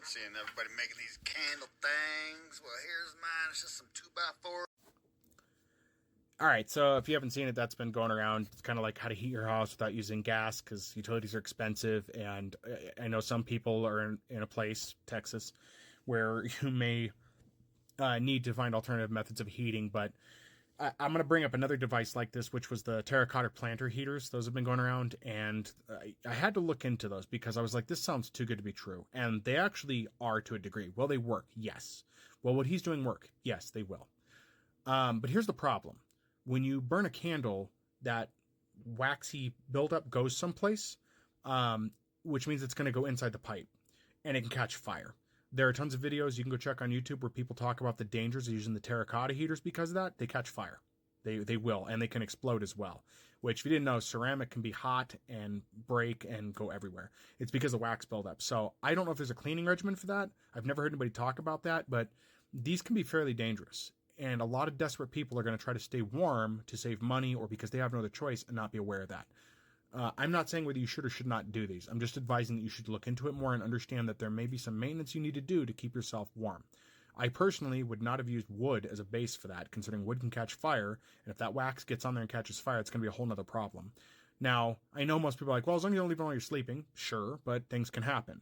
Seeing everybody making these candle things. Well, here's mine. It's just some 2x4. All right, so if you haven't seen it, that's been going around. It's kind of like how to heat your house without using gas because utilities are expensive. And I know some people are in a place, Texas, where you may need to find alternative methods of heating. But I'm going to bring up another device like this, which was the terracotta planter heaters. Those have been going around, and I had to look into those because I was like, this sounds too good to be true. And they actually are to a degree. Will they work? Yes. Will what he's doing work? Yes, they will. But here's the problem. When you burn a candle, that waxy buildup goes someplace, which means it's going to go inside the pipe, and it can catch fire. There are tons of videos you can go check on YouTube where people talk about the dangers of using the terracotta heaters because of that. They catch fire. They will, and they can explode as well. Which, if you didn't know, ceramic can be hot and break and go everywhere. It's because of wax buildup. So I don't know if there's a cleaning regimen for that. I've never heard anybody talk about that, but these can be fairly dangerous. And a lot of desperate people are going to try to stay warm to save money or because they have no other choice and not be aware of that. I'm not saying whether you should or should not do these. I'm just advising that you should look into it more and understand that there may be some maintenance you need to do to keep yourself warm. I personally would not have used wood as a base for that, considering wood can catch fire, and if that wax gets on there and catches fire, it's going to be a whole nother problem. Now, I know most people are like, well, as long as you don't leave it on while you're sleeping, sure, but things can happen.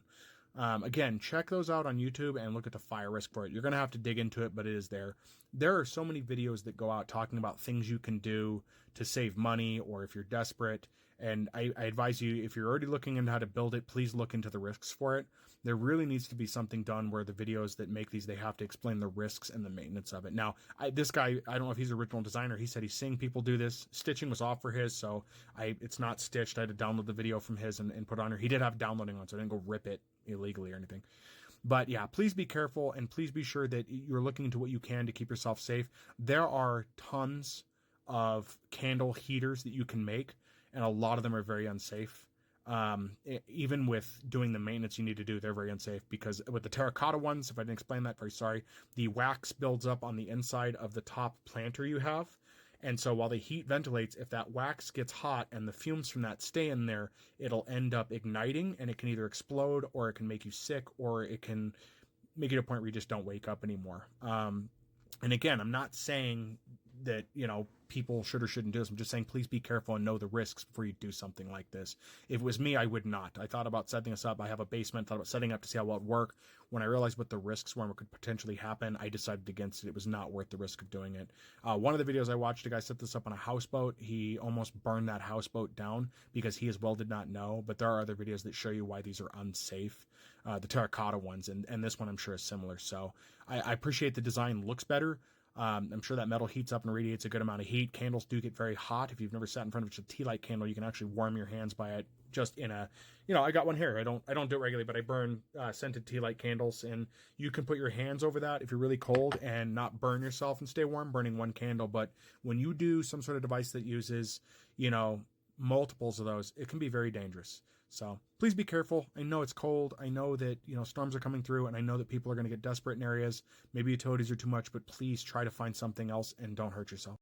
Again, check those out on YouTube and look at the fire risk for it. You're going to have to dig into it, but it is there. There are so many videos that go out talking about things you can do to save money or if you're desperate. And I advise you, if you're already looking into how to build it, please look into the risks for it. There really needs to be something done where the videos that make these, they have to explain the risks and the maintenance of it. Now, this guy, I don't know if he's the original designer. He said he's seeing people do this. Stitching was off for his, so it's not stitched. I had to download the video from his and put it on here. He did have downloading on, so I didn't go rip it illegally or anything. But yeah, please be careful and please be sure that you're looking into what you can to keep yourself safe. There are tons of candle heaters that you can make, and a lot of them are very unsafe. Even with doing the maintenance you need to do, they're very unsafe because with the terracotta ones, if I didn't explain that, very sorry, the wax builds up on the inside of the top planter you have. And so while the heat ventilates, if that wax gets hot and the fumes from that stay in there, it'll end up igniting and it can either explode or it can make you sick or it can make you to a point where you just don't wake up anymore. And again, I'm not saying that, people should or shouldn't do this. I'm just saying, please be careful and know the risks before you do something like this. If it was me, I would not. I thought about setting this up. I have a basement, thought about setting up to see how well it would work. When I realized what the risks were and what could potentially happen, I decided against it. It was not worth the risk of doing it. One of the videos I watched, a guy set this up on a houseboat. He almost burned that houseboat down because he as well did not know. But there are other videos that show you why these are unsafe. The terracotta ones, and this one I'm sure is similar. So I appreciate the design looks better. I'm sure that metal heats up and radiates a good amount of heat. Candles do get very hot. If you've never sat in front of a tea light candle, you can actually warm your hands by it. Just in a, I got one here. I don't do it regularly, but I burn scented tea light candles, and you can put your hands over that if you're really cold and not burn yourself and stay warm burning one candle. But when you do some sort of device that uses, multiples of those, it can be very dangerous. So please be careful. I know it's cold. I know that, storms are coming through, and I know that people are going to get desperate in areas. Maybe utilities are too much, but please try to find something else and don't hurt yourself.